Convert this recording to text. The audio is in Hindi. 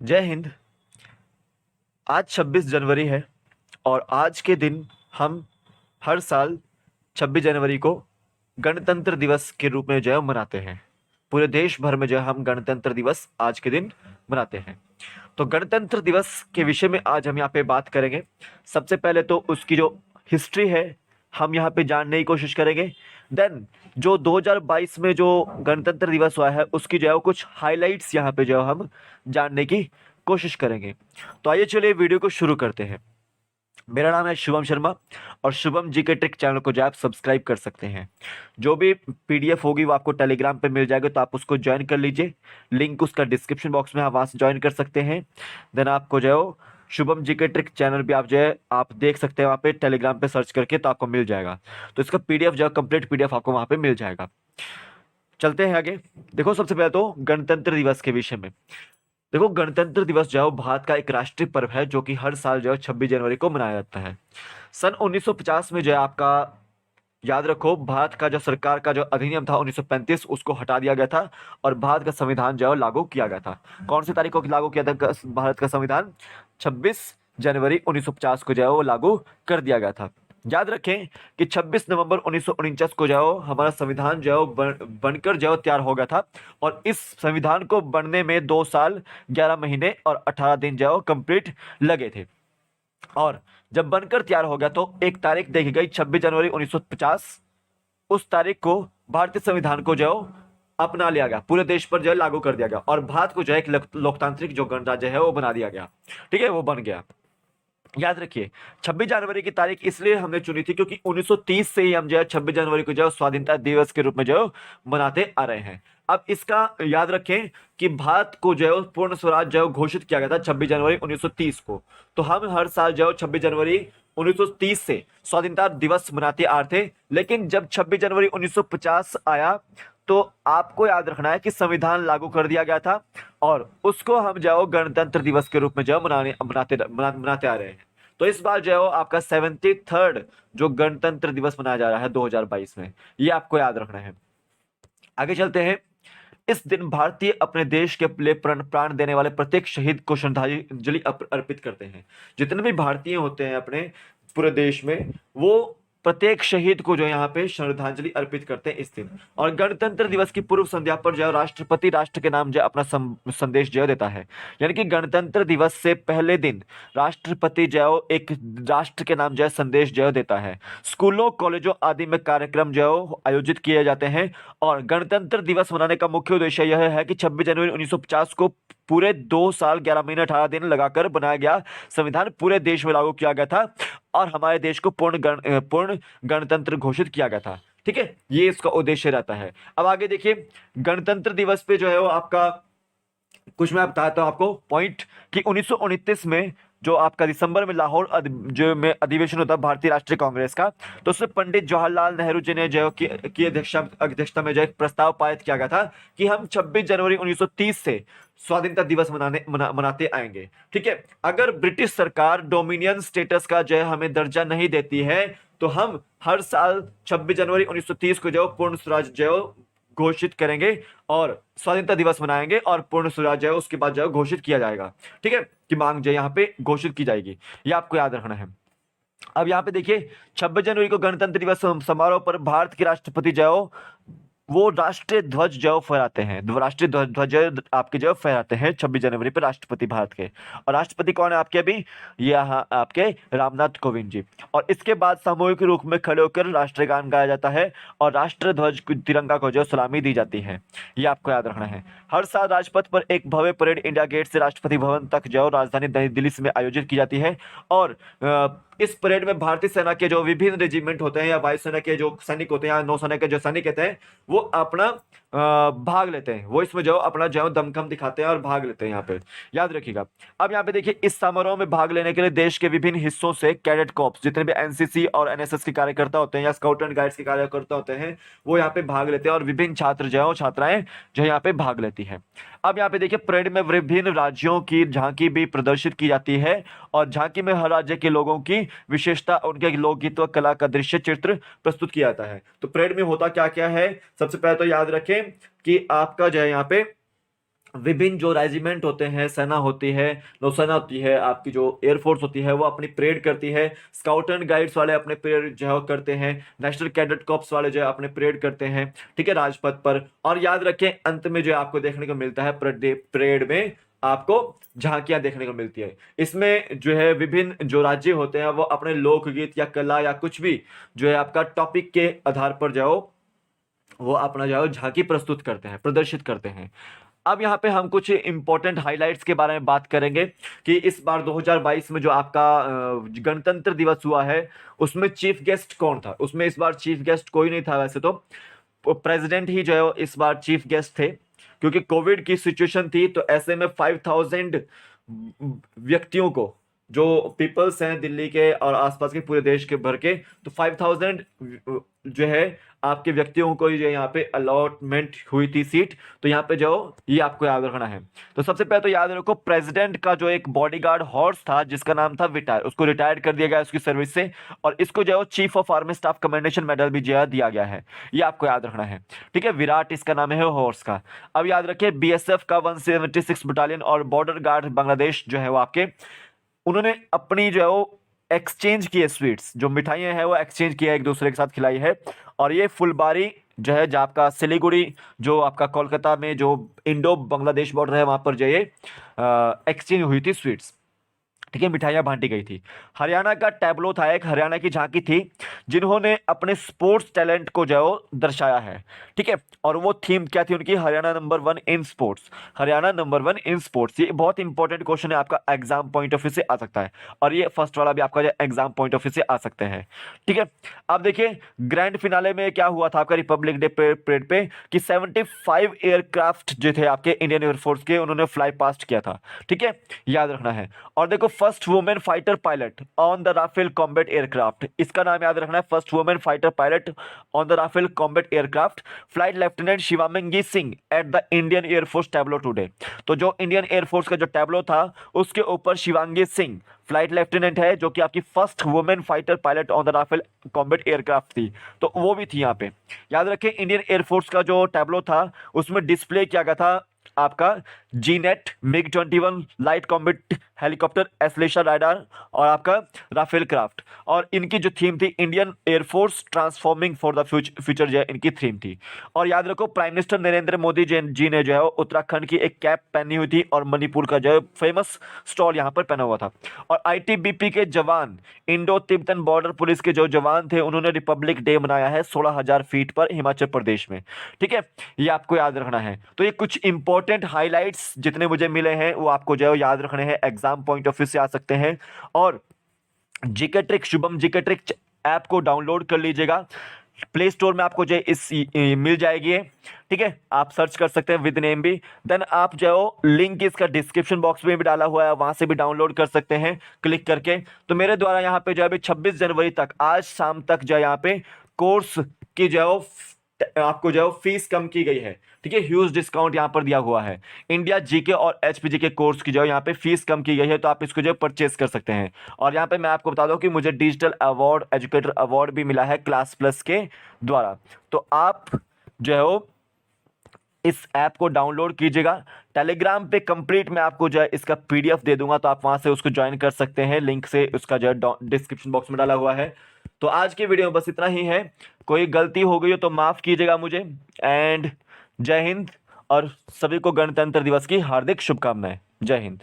जय हिंद। आज 26 जनवरी है और आज के दिन हम हर साल 26 जनवरी को गणतंत्र दिवस के रूप में जो है मनाते हैं। पूरे देश भर में जो है हम गणतंत्र दिवस आज के दिन मनाते हैं। तो गणतंत्र दिवस के विषय में आज हम यहाँ पे बात करेंगे। सबसे पहले तो उसकी जो हिस्ट्री है हम यहाँ पे जानने की कोशिश करेंगे। देन जो 2022 में जो गणतंत्र दिवस हुआ है उसकी जो है वो कुछ हाइलाइट्स यहाँ पे जो है हम जानने की कोशिश करेंगे। तो आइए चलिए वीडियो को शुरू करते हैं। मेरा नाम है शुभम शर्मा और शुभम जी के ट्रिक चैनल को जो आप सब्सक्राइब कर सकते हैं। जो भी पीडीएफ होगी वो आपको टेलीग्राम पे मिल जाएगा, तो आप उसको ज्वाइन कर लीजिए। लिंक उसका डिस्क्रिप्शन बॉक्स में आप वहाँ से ज्वाइन कर सकते हैं। देन आपको जो है वो शुभम जी के ट्रिक चैनल भी आप जो है आप देख सकते हैं, वहाँ पे टेलीग्राम पे सर्च करके तो आपको मिल जाएगा। तो इसका पीडीएफ जो है कंप्लीट पीडीएफ आपको वहाँ पे मिल जाएगा। चलते हैं आगे। देखो सबसे पहले तो गणतंत्र दिवस के विषय में। देखो गणतंत्र दिवस जो है वो भारत का एक राष्ट्रीय पर्व है जो कि हर साल जो है 26 जनवरी को मनाया जाता है। सन 1950 में जो है आपका याद रखो, भारत का जो सरकार का जो अधिनियम था 1935 उसको हटा दिया गया था और भारत का संविधान जो है लागू किया गया था। कौन सी तारीख को लागू किया था भारत का संविधान? 26 जनवरी 1950 को जो है वो लागू कर दिया गया था। याद रखें कि 26 नवंबर 1949 को जो है वो हमारा संविधान जो है वो बनकर जो है वो तैयार हो गया था और इस संविधान को बनने में 2 साल 11 महीने और 18 दिन जो है वो कंप्लीट लगे थे। और जब बनकर तैयार हो गया तो एक तारीख देखी गई 26 जनवरी 1950। उस तारीख को भारतीय संविधान को जो है वो अपना लिया गया, पूरे देश पर जो है लागू कर दिया गया और भारत को जो है एक लोकतांत्रिक जो गणराज्य है वो बना दिया गया। ठीक है, वो बन गया। याद रखिए 26 जनवरी की तारीख इसलिए हमने चुनी थी क्योंकि 1930 से ही हम जो है 26 जनवरी को जो है स्वाधीनता दिवस के रूप में जो है मनाते आ रहे हैं। अब इसका याद रखें कि भारत को जो है पूर्ण स्वराज जो है घोषित किया गया था 26 जनवरी 1930 को। तो हम हर साल जो है 26 जनवरी 1930 से स्वाधीनता दिवस मनाते आ रहे थे। लेकिन जब 26 जनवरी 1950 आया तो आपको याद रखना है कि संविधान लागू कर दिया गया था और उसको हम जो है गणतंत्र दिवस के रूप में जो है मनाते आ रहे हैं। तो इस बार जो है आपका 73rd जो गणतंत्र दिवस मनाया जा रहा है 2022 में, ये आपको याद रखना है। आगे चलते हैं। इस दिन भारतीय अपने देश के लिए प्राण प्राण देने वाले प्रत्येक शहीद को श्रद्धांजलि अर्पित करते हैं। जितने भी भारतीय होते हैं अपने पूरे देश में, वो प्रत्येक शहीद को जो यहाँ पे श्रद्धांजलि अर्पित करते हैं इस दिन। और गणतंत्र दिवस की पूर्व संध्या पर जो है राष्ट्रपति राष्ट्र के नाम जो है अपना संदेश जो है देता है। यानी कि गणतंत्र दिवस से पहले दिन राष्ट्रपति जो है वो एक राष्ट्र के नाम जो है संदेश जो है देता है। स्कूलों कॉलेजों आदि में कार्यक्रम जो है वो आयोजित किए जाते हैं। और गणतंत्र दिवस मनाने का मुख्य उद्देश्य यह है कि 26 जनवरी 1950 को पूरे 2 साल 11 महीने 18 दिन लगाकर बनाया गया संविधान पूरे देश में लागू किया गया था और हमारे देश को पूर्ण गणतंत्र घोषित किया गया था। ठीक है, ये इसका उद्देश्य रहता है। अब आगे देखिए, गणतंत्र दिवस पे जो है वो आपका कुछ मैं बताता हूं आपको पॉइंट कि 1929 में जो आपका दिसंबर में लाहौर जो में अधिवेशन होता है भारतीय राष्ट्रीय कांग्रेस का, तो उसमें पंडित जवाहरलाल नेहरू जी ने जो की अध्यक्षता में जो एक प्रस्ताव पारित किया गया था कि हम 26 जनवरी 1930 से स्वाधीनता दिवस मनाते आएंगे। ठीक है, अगर ब्रिटिश सरकार डोमिनियन स्टेटस का जो है हमें दर्जा नहीं देती है तो हम हर साल 26 जनवरी 1930 को जो पूर्ण स्वराज जो घोषित करेंगे और स्वाधीनता दिवस मनाएंगे और पूर्ण स्वराज जो है उसके बाद जो है घोषित किया जाएगा। ठीक है, कि मांग जो है यहाँ पे घोषित की जाएगी, ये आपको याद रखना है। अब यहाँ पे देखिए 26 जनवरी को गणतंत्र दिवस समारोह पर भारत के राष्ट्रपति जो है वो राष्ट्रीय ध्वज जो फहराते हैं। राष्ट्रीय ध्वज आपके जो फहराते हैं 26 जनवरी पर राष्ट्रपति भारत के। और राष्ट्रपति कौन है आपके? अभी यहाँ आपके रामनाथ कोविंद जी। और इसके बाद सामूहिक रूप में खड़े होकर राष्ट्रीय गान गाया जाता है और राष्ट्र ध्वज तिरंगा को जो सलामी दी जाती है, ये आपको याद रखना है। हर साल राजपथ पर एक भव्य परेड इंडिया गेट से राष्ट्रपति भवन तक जो राजधानी नई दिल्ली में आयोजित की जाती है। और इस परेड में भारतीय सेना के जो विभिन्न रेजिमेंट होते हैं या वायुसेना के जो सैनिक होते हैं या नौसेना के जो सैनिक होते हैं वो अपना भाग लेते हैं। वो इसमें जो अपना जो दमखम दिखाते हैं और भाग लेते हैं यहाँ पे, याद रखिएगा। अब यहाँ पे देखिए, इस समारोह में भाग लेने के लिए देश के विभिन्न हिस्सों से कैडेट कॉर्प्स, जितने भी एनसीसी और एनएसएस के कार्यकर्ता होते हैं या स्काउट एंड गाइड्स के कार्यकर्ता होते हैं, वो यहाँ पे भाग लेते हैं और विभिन्न छात्र जो छात्राएं जो यहाँ पे भाग लेती हैं। अब यहाँ पे देखिए, परेड में विभिन्न राज्यों की झांकी भी प्रदर्शित की जाती है और झांकी में हर राज्य के लोगों की विशेषता, उनके लोकगीत व कला का दृश्य चित्र प्रस्तुत किया जाता है। तो परेड में होता क्या क्या है, सबसे पहले तो याद रखें कि आपका जो है यहाँ पे विभिन्न जो रेजिमेंट होते हैं, सेना होती है, नौसेना होती है, आपकी जो एयरफोर्स होती है, वो अपनी परेड करती है। स्काउट एंड गाइड्स वाले अपने परेड जो है वो करते हैं। नेशनल कैडेट कॉर्प्स वाले जो है अपने परेड करते हैं, ठीक है, राजपथ पर। और याद रखें, अंत में जो है आपको देखने को मिलता है परेड में आपको झांकियां देखने को मिलती है। इसमें जो है विभिन्न जो राज्य होते हैं वो अपने लोकगीत या कला या कुछ भी जो है आपका टॉपिक के आधार पर जाओ वो अपना जो है झांकी प्रस्तुत करते हैं, प्रदर्शित करते हैं। अब यहाँ पे हम कुछ इंपॉर्टेंट हाइलाइट्स के बारे में बात करेंगे कि इस बार 2022 में जो आपका गणतंत्र दिवस हुआ है उसमें चीफ गेस्ट कौन था। उसमें इस बार चीफ गेस्ट कोई नहीं था, वैसे तो प्रेसिडेंट ही जो है इस बार चीफ गेस्ट थे, क्योंकि कोविड की सिचुएशन थी। तो ऐसे में 5000 व्यक्तियों को, जो पीपल्स हैं दिल्ली के और आसपास के पूरे देश के भर के, तो 5000 जो है आपके व्यक्तियों को जो यहाँ पे अलॉटमेंट हुई थी सीट। तो यहाँ पे जो ये आपको याद रखना है। तो सबसे पहले तो याद रखो, प्रेसिडेंट का जो एक बॉडीगार्ड हॉर्स था जिसका नाम था विटायर, उसको रिटायर कर दिया गया उसकी सर्विस से, और इसको जो chief of army staff commendation medal भी जो है दिया गया है। ये आपको याद रखना है, ठीक है। विराट इसका नाम है हॉर्स का। अब याद रखिए, बीएसएफ का 176 बटालियन और बॉर्डर गार्ड बांग्लादेश जो है वो आपके, उन्होंने अपनी जो है वो एक्सचेंज की है स्वीट्स, जो मिठाइयाँ हैं वो एक्सचेंज किया है, एक दूसरे के साथ खिलाई है। और ये फुलबारी जो है, जो आपका सिलीगुड़ी, जो आपका कोलकाता में जो इंडो बांग्लादेश बॉर्डर है, वहां पर जो ये एक्सचेंज हुई थी स्वीट्स, ठीक है, मिठाइयां बांटी गई थी। हरियाणा का टैबलो था, एक हरियाणा की झांकी थी जिन्होंने अपने स्पोर्ट्स टैलेंट को जो है वो दर्शाया है, ठीक है। और वो थीम क्या थी उनकी? Haryana number 1 in sports. Haryana number 1 in sports, ये बहुत इंपॉर्टेंट क्वेश्चन है, आपका एग्जाम पॉइंट ऑफ व्यू से आ सकता है। और ये फर्स्ट वाला भी आपका एग्जाम पॉइंट ऑफ व्यू से आ सकते हैं, ठीक है। अब देखिए, ग्रैंड फिनाले में क्या हुआ था आपका रिपब्लिक डे परेड पे कि 75 एयरक्राफ्ट जो थे आपके इंडियन एयरफोर्स के, उन्होंने फ्लाई पास्ट किया था, ठीक है, याद रखना है। और देखो, first women fighter pilot on the Rafale combat aircraft, इसका नाम याद रखना है, first women fighter pilot on the Rafale combat aircraft, flight lieutenant Shivangi Singh at the Indian Air Force tableau today. तो जो इंडियन एयरफोर्स का जो टैब्लो था उसके ऊपर शिवांगी सिंह फ्लाइट लेफ्टिनेंट है, जो कि आपकी first women fighter pilot on the Rafale combat aircraft थी, तो वो भी थी यहाँ पे। याद रखें, इंडियन एयरफोर्स का जो टैब्लो था उसमें डिस्प्ले किया गया था आपका जीनेट मिग-21 लाइट कॉम्बैट हेलीकॉप्टर, एस्लेशा राडार और आपका राफेल क्राफ्ट। और इनकी जो थीम थी Indian air force transforming for the future, जो है इनकी थीम थी। और याद रखो, प्राइम मिनिस्टर नरेंद्र मोदी जी ने जो है उत्तराखंड की एक कैप पहनी हुई थी और मणिपुर का जो है फेमस स्टॉल यहाँ पर पहना हुआ था। और आईटीबीपी के जवान, इंडो तिब्बतन बॉर्डर पुलिस के जो जवान थे, उन्होंने रिपब्लिक डे मनाया है 16,000 फीट पर हिमाचल प्रदेश में, ठीक है। ये आपको याद रखना है। तो ये कुछ इंपॉर्टेंट हाइलाइट्स जितने मुझे मिले हैं वो आपको जो है याद रखने हैं, एग्जाम पॉइंट ऑफ व्यू से आ सकते हैं। और GK trick, Shubham GK trick app को डाउनलोड कर लीजिएगा, प्ले स्टोर में आपको जो मिल जाएगी, ठीक है। आप सर्च कर सकते हैं विद नेम भी। देन आप जो लिंक इसका डिस्क्रिप्शन बॉक्स में भी डाला हुआ है, वहां से भी डाउनलोड कर सकते हैं क्लिक करके। तो मेरे द्वारा यहाँ पे जो है 26 जनवरी तक, आज शाम तक जो है यहाँ पे कोर्स की जो आपको जो फीस कम की गई है, ठीक है, ह्यूज डिस्काउंट यहाँ पर दिया हुआ है। इंडिया जीके और एचपीजी के कोर्स की जो यहाँ पे फीस कम की गई है, तो आप इसको जो परचेस कर सकते हैं। और यहाँ पे मैं आपको बता दूं कि मुझे डिजिटल अवार्ड, एजुकेटर अवार्ड भी मिला है क्लास प्लस के द्वारा। तो आप जो है वो इस ऐप को डाउनलोड कीजिएगा। टेलीग्राम पे कंप्लीट मैं आपको जो है इसका पीडीएफ दे दूंगा, तो आप वहां से उसको ज्वाइन कर सकते हैं, लिंक से उसका जो है डिस्क्रिप्शन बॉक्स में डाला हुआ है। तो आज की वीडियो में बस इतना ही है। कोई गलती हो गई हो तो माफ कीजिएगा मुझे। एंड जय हिंद, और सभी को गणतंत्र दिवस की हार्दिक शुभकामनाएं। जय हिंद।